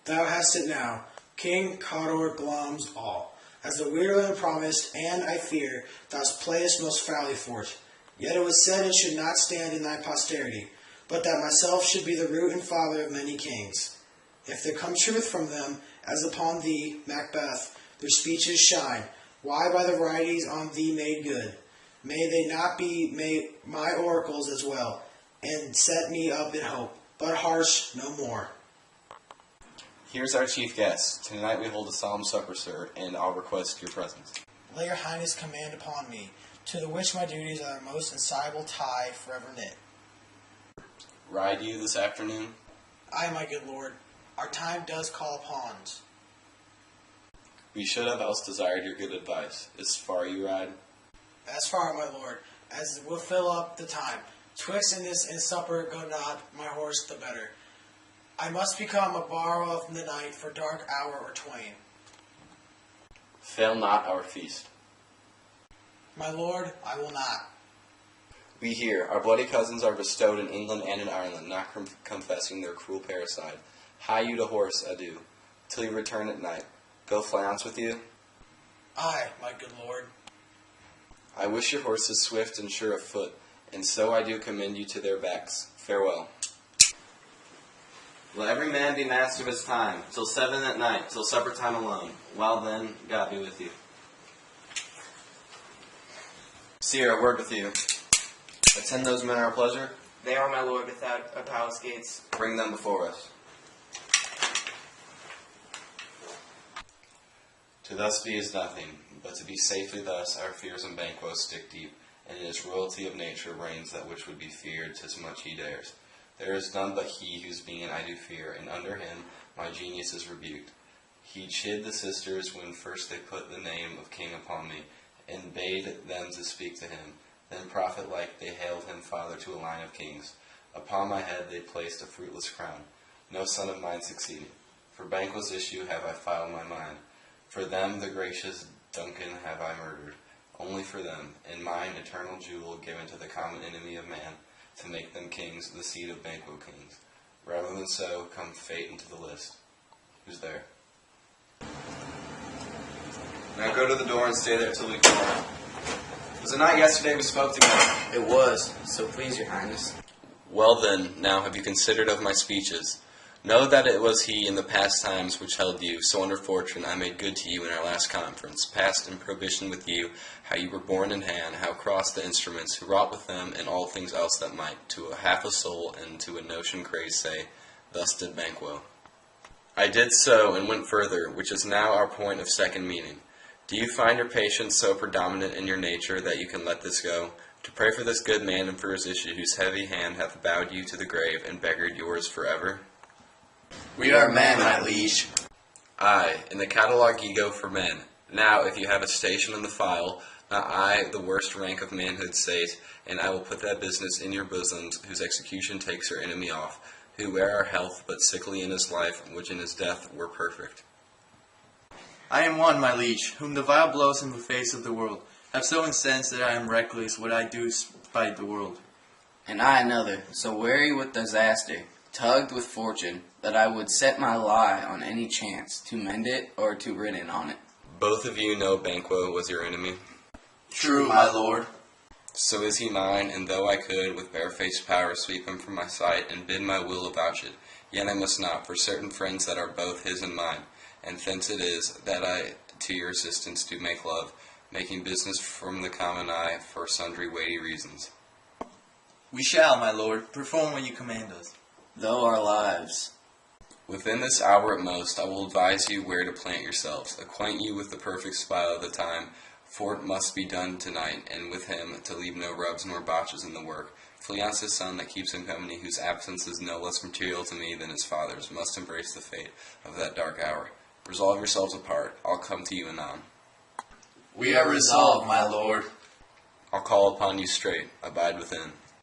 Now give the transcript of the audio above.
Thou hast it now, King Cawdor Glom's all, as the Weirland promised, and, I fear, thou playest most foully for't. Yet it was said it should not stand in thy posterity, but that myself should be the root and father of many kings. If there come truth from them, as upon thee, Macbeth, their speeches shine, why by the writings on thee made good? May they not be my oracles as well, and set me up in hope, but harsh no more. Here's our chief guest. Tonight we hold a solemn supper, sir, and I'll request your presence. Lay your highness command upon me, to the which my duties are the most insoluble tie forever knit. Ride you this afternoon? Aye, my good lord, our time does call upon's. We should have else desired your good advice. As far you ride? As far, my lord, as will fill up the time. Twixt in this and supper go not my horse the better. I must become a borrow of the night for dark hour or twain. Fail not our feast. My lord, I will not. We hear our bloody cousins are bestowed in England and in Ireland, not confessing their cruel parricide. Hie you to horse, adieu, till you return at night. Go flounce with you? Aye, my good lord. I wish your horses swift and sure of foot, and so I do commend you to their backs. Farewell. Let every man be master of his time, till 7 at night, till supper time alone. Well then, God be with you. Sire, a word with you. Attend those men our pleasure. They are, my lord, without a palace gates. Bring them before us. To thus be is nothing, but to be safely thus our fears and banquos stick deep, and in his royalty of nature reigns that which would be feared, 'tis much he dares. There is none but he whose being I do fear, and under him my genius is rebuked. He chid the sisters when first they put the name of king upon me, and bade them to speak to him. Then prophet-like they hailed him father to a line of kings. Upon my head they placed a fruitless crown, no son of mine succeeding. For Banquo's issue have I filed my mind. For them the gracious Duncan have I murdered, only for them, and mine eternal jewel given to the common enemy of man, to make them kings, the seed of Banquo kings. Rather than so, come fate into the list. Who's there? Now go to the door and stay there till we come. Was it not yesterday we spoke together? It was, so please your highness. Well then, now have you considered of my speeches? Know that it was he in the past times which held you, so under fortune I made good to you in our last conference, passed in prohibition with you, how you were borne in hand, how crossed the instruments, who wrought with them, and all things else that might, to a half a soul, and to a notion crazed say, thus did Banquo. I did so, and went further, which is now our point of second meaning. Do you find your patience so predominant in your nature that you can let this go? To pray for this good man and for his issue, whose heavy hand hath bowed you to the grave, and beggared yours forever? We are men, my liege. Aye, in the catalogue ye go for men. Now, if you have a station in the file, not I the worst rank of manhood sate, and I will put that business in your bosoms, whose execution takes your enemy off, who wear our health, but sickly in his life, which in his death were perfect. I am one, my liege, whom the vile blows in the face of the world have so incensed that I am reckless what I do spite the world. And I another, so weary with disaster, tugged with fortune, that I would set my lie on any chance, to mend it or to rid it on it. Both of you know Banquo was your enemy. True, my lord. So is he mine, and though I could with barefaced power sweep him from my sight, and bid my will avouch it, yet I must not, for certain friends that are both his and mine, and thence it is that I to your assistance do make love, making business from the common eye for sundry weighty reasons. We shall, my lord, perform what you command us. Though our lives. Within this hour at most, I will advise you where to plant yourselves, acquaint you with the perfect spile of the time, for it must be done tonight, and with him to leave no rubs nor botches in the work. Fleonce's son that keeps him company, whose absence is no less material to me than his father's, must embrace the fate of that dark hour. Resolve yourselves apart. I'll come to you anon. We are resolved, my lord. I'll call upon you straight. Abide within.